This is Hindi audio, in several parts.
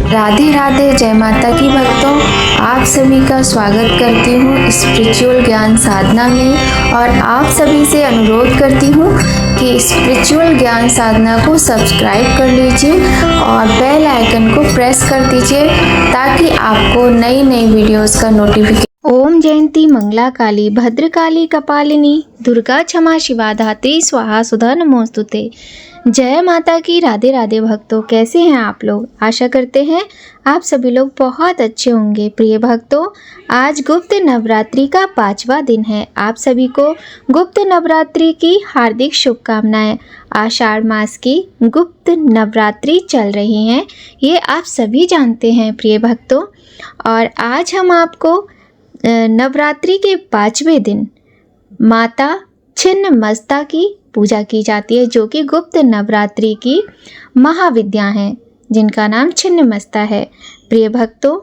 राधे राधे, जय माता की भक्तों। आप सभी का स्वागत करती हूँ स्पिरिचुअल ज्ञान साधना में और आप सभी से अनुरोध करती हूँ कि स्पिरिचुअल ज्ञान साधना को सब्सक्राइब कर लीजिए और बेल आइकन को प्रेस कर दीजिए ताकि आपको नई नई वीडियोस का नोटिफिकेशन। ओम जयंती मंगला काली भद्रकाली कपालिनी दुर्गा क्षमा शिवा धात्री स्वाहा सुधा नमोस्तुते। जय माता की। राधे राधे भक्तों, कैसे हैं आप लोग? आशा करते हैं आप सभी लोग बहुत अच्छे होंगे। प्रिय भक्तों, आज गुप्त नवरात्रि का 5वां दिन है। आप सभी को गुप्त नवरात्रि की हार्दिक शुभकामनाएं। आषाढ़ मास की गुप्त नवरात्रि चल रही हैं, ये आप सभी जानते हैं प्रिय भक्तों। और आज हम आपको नवरात्रि के 5वें दिन माता छिन्नमस्ता की पूजा की जाती है, जो कि गुप्त नवरात्रि की महाविद्या हैं, जिनका नाम छिन्नमस्ता है। प्रिय भक्तों,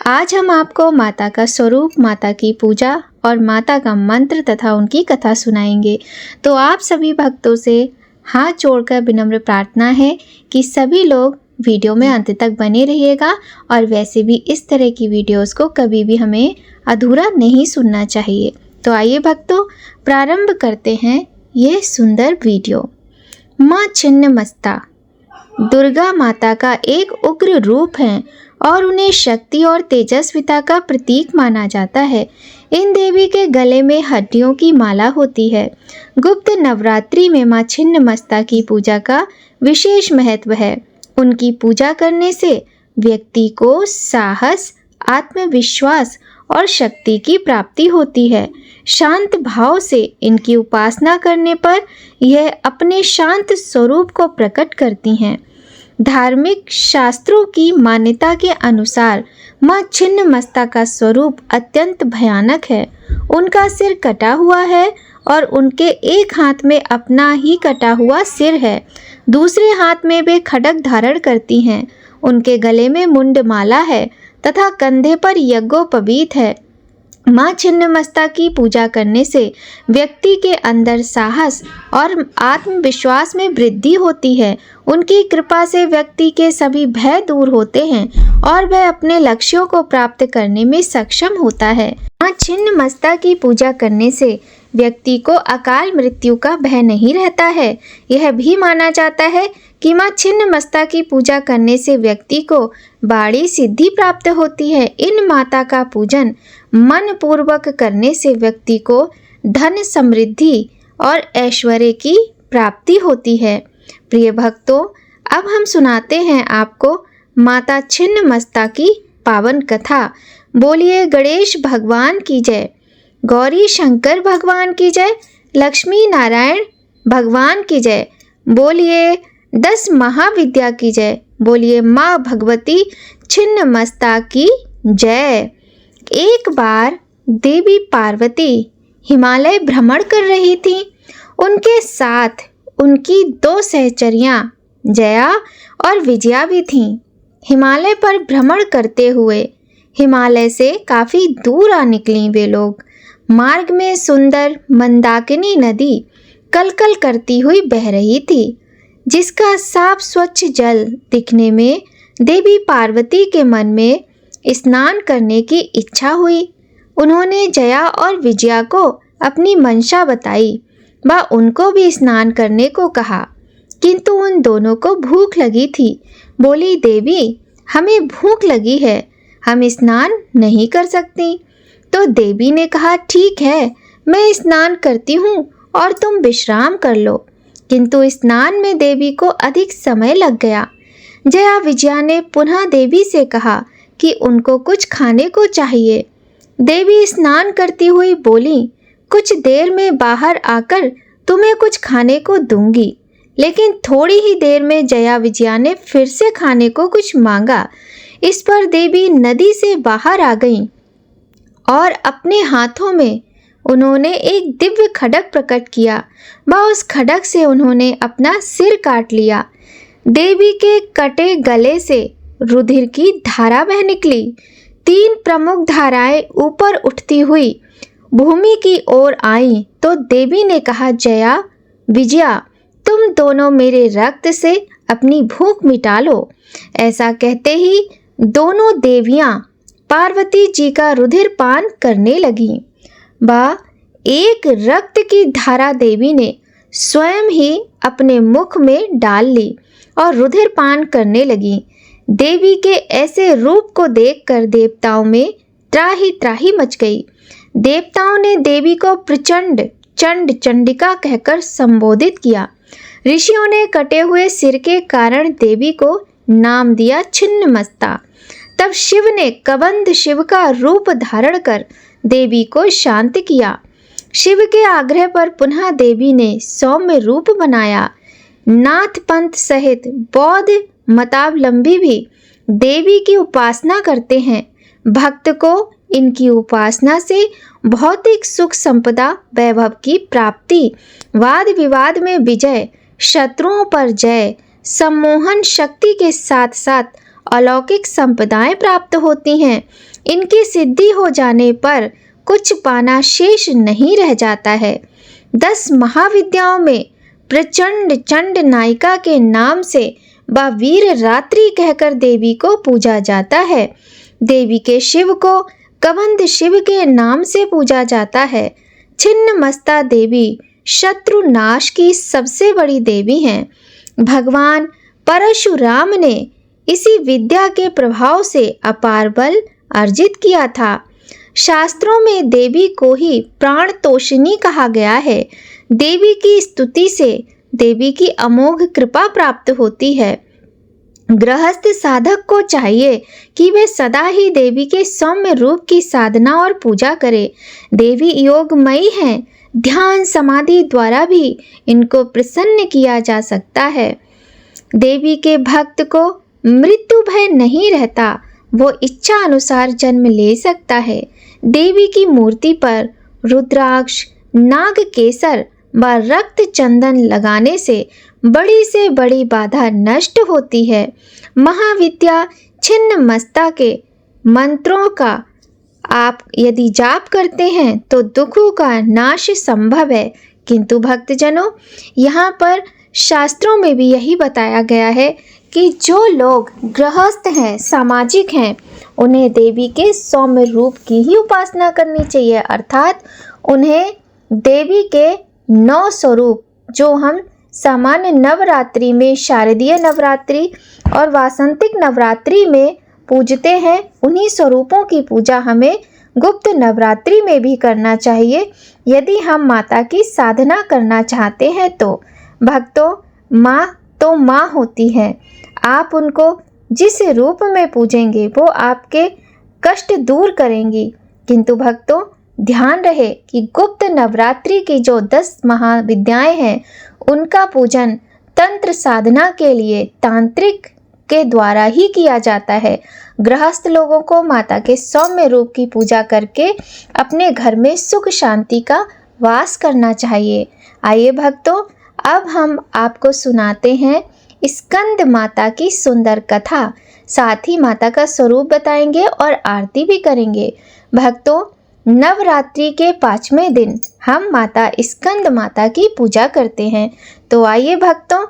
आज हम आपको माता का स्वरूप, माता की पूजा और माता का मंत्र तथा उनकी कथा सुनाएंगे। तो आप सभी भक्तों से हाथ जोड़कर विनम्र प्रार्थना है कि सभी लोग वीडियो में अंत तक बने रहिएगा। और वैसे भी इस तरह की वीडियोस को कभी भी हमें अधूरा नहीं सुनना चाहिए। तो आइए भक्तों, प्रारंभ करते हैं ये सुंदर वीडियो। माँ छिन्नमस्ता दुर्गा माता का एक उग्र रूप है और उन्हें शक्ति और तेजस्विता का प्रतीक माना जाता है। इन देवी के गले में हड्डियों की माला होती है। गुप्त नवरात्रि में माँ छिन्नमस्ता की पूजा का विशेष महत्व है। उनकी पूजा करने से व्यक्ति को साहस, आत्मविश्वास और शक्ति की प्राप्ति होती है। शांत भाव से इनकी उपासना करने पर यह अपने शांत स्वरूप को प्रकट करती हैं। धार्मिक शास्त्रों की मान्यता के अनुसार माँ छिन्नमस्ता का स्वरूप अत्यंत भयानक है। उनका सिर कटा हुआ है और उनके एक हाथ में अपना ही कटा हुआ सिर है, दूसरे हाथ में वे खड्ग धारण करती हैं। उनके गले में मुंडमाला है तथा कंधे पर यज्ञोपवीत है। माँ छिन्नमस्ता की पूजा करने से व्यक्ति के अंदर साहस और आत्मविश्वास में वृद्धि होती है। उनकी कृपा से व्यक्ति के सभी भय दूर होते हैं और वह अपने लक्ष्यों को प्राप्त करने में सक्षम होता है। माँ छिन्नमस्ता की पूजा करने से व्यक्ति को अकाल मृत्यु का भय नहीं रहता है। यह भी माना जाता है कि माँ छिन्नमस्ता की पूजा करने से व्यक्ति को बड़ी सिद्धि प्राप्त होती है। इन माता का पूजन मन पूर्वक करने से व्यक्ति को धन, समृद्धि और ऐश्वर्य की प्राप्ति होती है। प्रिय भक्तों, अब हम सुनाते हैं आपको माता छिन्नमस्ता की पावन कथा। बोलिए गणेश भगवान की जय, गौरी शंकर भगवान की जय, लक्ष्मी नारायण भगवान की जय। बोलिए 10 महाविद्या की जय। बोलिए माँ भगवती छिन्नमस्ता की जय। एक बार देवी पार्वती हिमालय भ्रमण कर रही थी। उनके साथ उनकी 2 सहचरियाँ जया और विजया भी थीं। हिमालय पर भ्रमण करते हुए हिमालय से काफ़ी दूर आ निकलीं वे लोग। मार्ग में सुंदर मंदाकिनी नदी कलकल करती हुई बह रही थी, जिसका साफ स्वच्छ जल दिखने में देवी पार्वती के मन में स्नान करने की इच्छा हुई। उन्होंने जया और विजया को अपनी मंशा बताई व उनको भी स्नान करने को कहा, किंतु उन दोनों को भूख लगी थी। बोली, देवी हमें भूख लगी है, हम स्नान नहीं कर सकती। तो देवी ने कहा, ठीक है, मैं स्नान करती हूँ और तुम विश्राम कर लो। किंतु स्नान में देवी को अधिक समय लग गया। जया विजया ने पुनः देवी से कहा कि उनको कुछ खाने को चाहिए। देवी स्नान करती हुई बोली, कुछ देर में बाहर आकर तुम्हें कुछ खाने को दूंगी। लेकिन थोड़ी ही देर में जया विजया ने फिर से खाने को कुछ मांगा। इस पर देवी नदी से बाहर आ गईं और अपने हाथों में उन्होंने एक दिव्य खड्ग प्रकट किया व उस खड्ग से उन्होंने अपना सिर काट लिया। देवी के कटे गले से रुधिर की धारा बह निकली। 3 प्रमुख धाराएं ऊपर उठती हुई भूमि की ओर आईं तो देवी ने कहा, जया विजया, तुम दोनों मेरे रक्त से अपनी भूख मिटा लो। ऐसा कहते ही दोनों देवियां पार्वती जी का रुधिर पान करने लगीं। एक रक्त की धारा देवी ने स्वयं ही अपने मुख में डाल ली और रुधिर पान करने लगी। देवी के ऐसे रूप को देखकर देवताओं में त्राही त्राही मच गई। देवताओं ने देवी को प्रचंड चंड चंडिका कहकर संबोधित किया। ऋषियों ने कटे हुए सिर के कारण देवी को नाम दिया छिन्नमस्ता। तब शिव ने कबंध शिव का रूप धारण कर देवी को शांत किया। शिव के आग्रह पर पुनः देवी ने सौम्य रूप बनाया। नाथ पंथ सहित बौद्ध मतावलंबी भी देवी की उपासना करते हैं। भक्त को इनकी उपासना से भौतिक सुख संपदा वैभव की प्राप्ति, वाद विवाद में विजय, शत्रुओं पर जय, सम्मोहन शक्ति के साथ साथ अलौकिक संपदाएं प्राप्त होती हैं। इनकी सिद्धि हो जाने पर कुछ पाना शेष नहीं रह जाता है। 10 महाविद्याओं में प्रचंड चंड नायिका के नाम से व वीर रात्रि कहकर देवी को पूजा जाता है। देवी के शिव को कबंध शिव के नाम से पूजा जाता है। छिन्नमस्ता देवी शत्रु नाश की सबसे बड़ी देवी हैं। भगवान परशुराम ने इसी विद्या के प्रभाव से अपार बल अर्जित किया था। शास्त्रों में देवी को ही प्राण तोषिणी कहा गया है। देवी की स्तुति से देवी की अमोघ कृपा प्राप्त होती है। गृहस्थ साधक को चाहिए कि वे सदा ही देवी के सौम्य रूप की साधना और पूजा करे। देवी योगमयी हैं। ध्यान समाधि द्वारा भी इनको प्रसन्न किया जा सकता है। देवी के भक्त को मृत्यु भय नहीं रहता। वो इच्छा अनुसार जन्म ले सकता है। देवी की मूर्ति पर रुद्राक्ष, नाग केसर व रक्त चंदन लगाने से बड़ी बाधा नष्ट होती है। महाविद्या छिन्नमस्ता के मंत्रों का आप यदि जाप करते हैं तो दुखों का नाश संभव है। किंतु भक्तजनों, यहाँ पर शास्त्रों में भी यही बताया गया है कि जो लोग गृहस्थ हैं, सामाजिक हैं, उन्हें देवी के सौम्य रूप की ही उपासना करनी चाहिए। अर्थात उन्हें देवी के 9 स्वरूप जो हम सामान्य नवरात्रि में, शारदीय नवरात्रि और वासंतिक नवरात्रि में पूजते हैं, उन्हीं स्वरूपों की पूजा हमें गुप्त नवरात्रि में भी करना चाहिए। यदि हम माता की साधना करना चाहते हैं तो भक्तों, माँ तो माँ होती है। आप उनको जिस रूप में पूजेंगे वो आपके कष्ट दूर करेंगी। किंतु भक्तों, ध्यान रहे कि गुप्त नवरात्रि की जो 10 महाविद्याएं हैं, उनका पूजन तंत्र साधना के लिए तांत्रिक के द्वारा ही किया जाता है। गृहस्थ लोगों को माता के सौम्य रूप की पूजा करके अपने घर में सुख शांति का वास करना चाहिए। आइए भक्तों, अब हम आपको सुनाते हैं स्कंद माता की सुंदर कथा। साथ ही माता का स्वरूप बताएंगे और आरती भी करेंगे। भक्तों, नवरात्रि के 5वें दिन हम माता स्कंद माता की पूजा करते हैं। तो आइए भक्तों,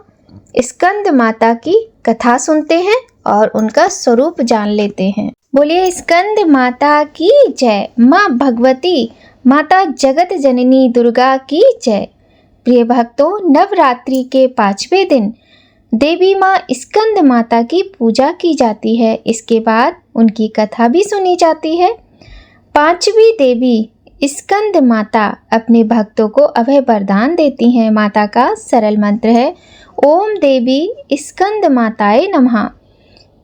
स्कंद माता की कथा सुनते हैं और उनका स्वरूप जान लेते हैं। बोलिए स्कंद माता की जय। माँ भगवती, माता जगत जननी दुर्गा की जय। प्रिय भक्तों, नवरात्रि के 5वें दिन देवी माँ स्कंद माता की पूजा की जाती है। इसके बाद उनकी कथा भी सुनी जाती है। 5वीं देवी स्कंद माता अपने भक्तों को अभय वरदान देती हैं। माता का सरल मंत्र है ओम देवी स्कंद माताए नमः।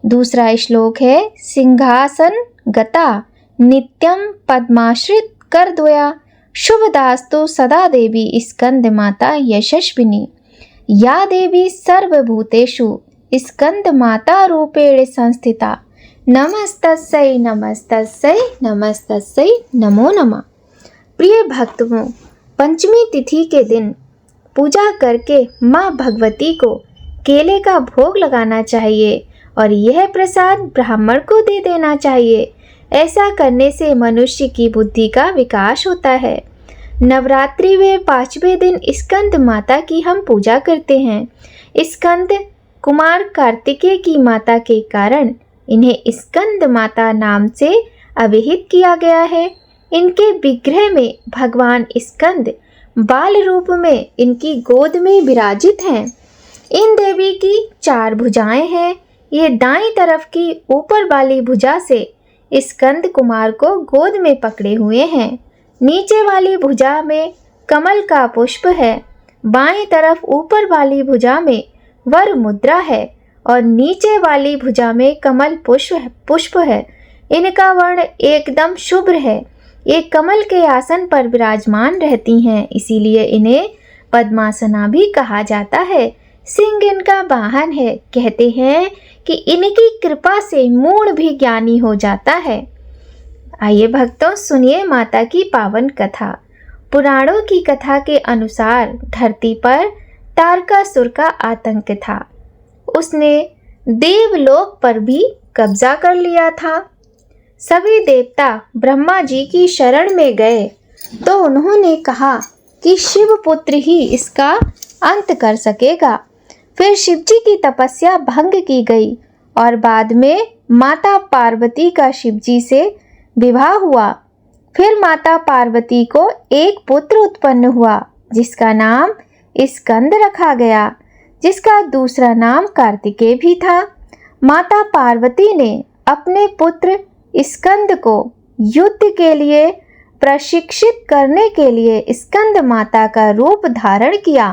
दूसरा श्लोक है सिंहासन गता नित्यम पद्माश्रित कर द्वया शुभदास्तु सदा देवी स्कंद माता यशस्विनी। या देवी सर्वभूतेषु स्कंद माता रूपेण संस्थिता। नमस्तस्यै नमस्तस्यै नमस्तस्यै नमो नमः। प्रिय भक्तों, पंचमी तिथि के दिन पूजा करके माँ भगवती को केले का भोग लगाना चाहिए और यह प्रसाद ब्राह्मण को दे देना चाहिए। ऐसा करने से मनुष्य की बुद्धि का विकास होता है। नवरात्रि में 5वें दिन स्कंद माता की हम पूजा करते हैं। स्कंद कुमार कार्तिकेय की माता के कारण इन्हें स्कंद माता नाम से अभिहित किया गया है। इनके विग्रह में भगवान स्कंद बाल रूप में इनकी गोद में विराजित हैं। इन देवी की 4 भुजाएं हैं। ये दाईं तरफ की ऊपर वाली भुजा से स्कंद कुमार को गोद में पकड़े हुए हैं। नीचे वाली भुजा में कमल का पुष्प है। बाईं तरफ ऊपर वाली भुजा में वर मुद्रा है और नीचे वाली भुजा में कमल पुष्प है। इनका वर्ण एकदम शुभ्र है। ये कमल के आसन पर विराजमान रहती हैं, इसीलिए इन्हें पद्मासना भी कहा जाता है। सिंह इनका वाहन है। कहते हैं कि इनकी कृपा से मूढ़ भी ज्ञानी हो जाता है। आइए भक्तों, सुनिए माता की पावन कथा। पुराणों की कथा के अनुसार धरती पर तारकासुर का आतंक था। उसने देवलोक पर भी कब्जा कर लिया था। सभी देवता ब्रह्मा जी की शरण में गए तो उन्होंने कहा कि शिव पुत्र ही इसका अंत कर सकेगा। फिर शिव जी की तपस्या भंग की गई और बाद में माता पार्वती का शिव जी से विवाह हुआ। फिर माता पार्वती को एक पुत्र उत्पन्न हुआ जिसका नाम स्कंद रखा गया, जिसका दूसरा नाम कार्तिकेय भी था। माता पार्वती ने अपने पुत्र स्कंद को युद्ध के लिए प्रशिक्षित करने के लिए स्कंद माता का रूप धारण किया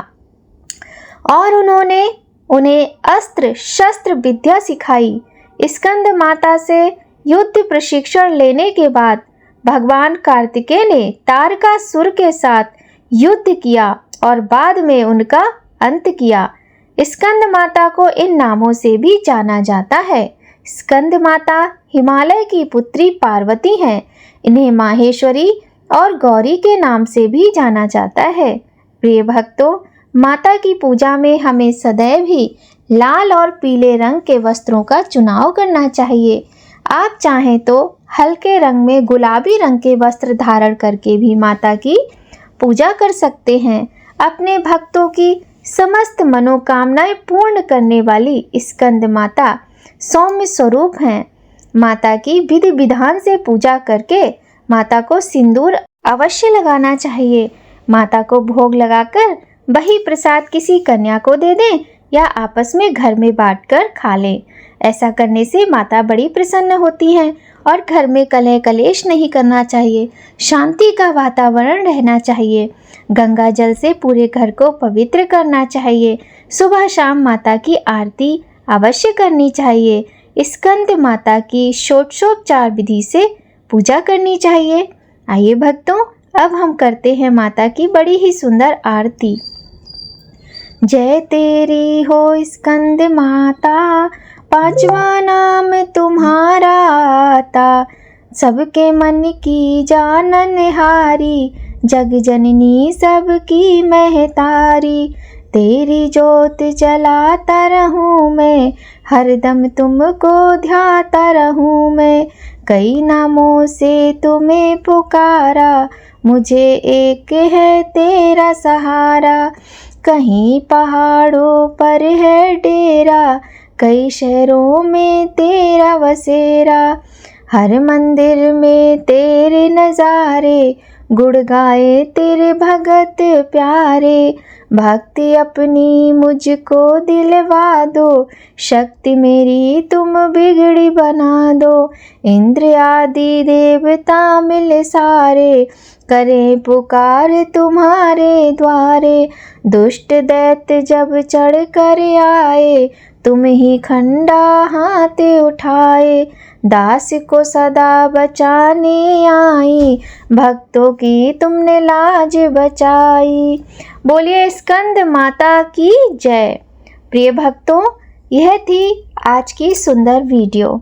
और उन्होंने उन्हें अस्त्र शस्त्र विद्या सिखाई। स्कंद माता से युद्ध प्रशिक्षण लेने के बाद भगवान कार्तिकेय ने तारकासुर के साथ युद्ध किया और बाद में उनका अंत किया। स्कंद माता को इन नामों से भी जाना जाता है। स्कंद माता हिमालय की पुत्री पार्वती हैं। इन्हें माहेश्वरी और गौरी के नाम से भी जाना जाता है। प्रिय भक्तों, माता की पूजा में हमें सदैव ही लाल और पीले रंग के वस्त्रों का चुनाव करना चाहिए। आप चाहें तो हल्के रंग में गुलाबी रंग के वस्त्र धारण करके भी माता की पूजा कर सकते हैं। अपने भक्तों की समस्त मनोकामनाएं पूर्ण करने वाली स्कंद माता सौम्य स्वरूप हैं। माता की विधि विधान से पूजा करके माता को सिंदूर अवश्य लगाना चाहिए। माता को भोग लगाकर वही प्रसाद किसी कन्या को दे दें या आपस में घर में बांटकर खा लें। ऐसा करने से माता बड़ी प्रसन्न होती हैं और घर में कलह कलेश नहीं करना चाहिए। शांति का वातावरण रहना चाहिए। गंगा जल से पूरे घर को पवित्र करना चाहिए। सुबह शाम माता की आरती अवश्य करनी चाहिए। स्कंद माता की षोडशोपचार विधि से पूजा करनी चाहिए। आइए भक्तों, अब हम करते हैं माता की बड़ी ही सुंदर आरती। जय तेरी हो स्कंद माता, पांचवा नाम तुम्हारा आता, सबके मन की जाननहारी, जग जननी सबकी महतारी। तेरी जोत जलाता रहूं मैं, हरदम तुमको ध्याता रहूं मैं। कई नामों से तुम्हें पुकारा, मुझे एक है तेरा सहारा। कहीं पहाड़ों पर है डेरा, कई शहरों में तेरा बसेरा। हर मंदिर में तेरे नज़ारे, गुण गाए तेरे भगत प्यारे। भक्ति अपनी मुझको दिलवा दो, शक्ति मेरी तुम बिगड़ी बना दो। इंद्र आदि देवता मिल सारे, करें पुकार तुम्हारे द्वारे। दुष्ट दैत्य जब चढ़ कर आए, तुम ही खंडा हाथ उठाए। दास को सदा बचाने आई, भक्तों की तुमने लाज बचाई। बोलिए स्कंद माता की जय। प्रिय भक्तों, यह थी आज की सुंदर वीडियो।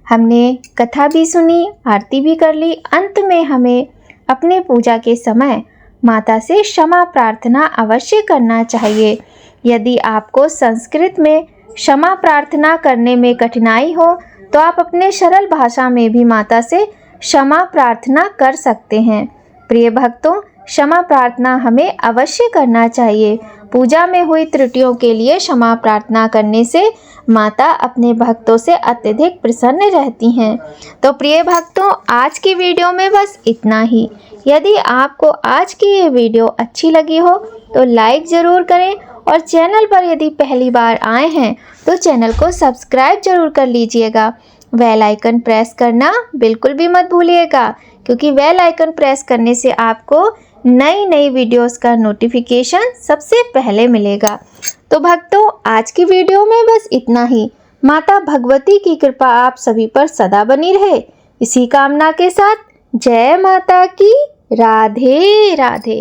हमने कथा भी सुनी, आरती भी कर ली। अंत में हमें अपने पूजा के समय माता से क्षमा प्रार्थना अवश्य करना चाहिए। यदि आपको संस्कृत में क्षमा प्रार्थना करने में कठिनाई हो तो आप अपने सरल भाषा में भी माता से क्षमा प्रार्थना कर सकते हैं। प्रिय भक्तों, क्षमा प्रार्थना हमें अवश्य करना चाहिए। पूजा में हुई त्रुटियों के लिए क्षमा प्रार्थना करने से माता अपने भक्तों से अत्यधिक प्रसन्न रहती हैं। तो प्रिय भक्तों, आज की वीडियो में बस इतना ही। यदि आपको आज की ये वीडियो अच्छी लगी हो तो लाइक ज़रूर करें और चैनल पर यदि पहली बार आए हैं तो चैनल को सब्सक्राइब जरूर कर लीजिएगा। बेल आइकन प्रेस करना बिल्कुल भी मत भूलिएगा, क्योंकि बेल आइकन प्रेस करने से आपको नई नई वीडियोस का नोटिफिकेशन सबसे पहले मिलेगा। तो भक्तों, आज की वीडियो में बस इतना ही। माता भगवती की कृपा आप सभी पर सदा बनी रहे, इसी कामना के साथ जय माता की। राधे राधे।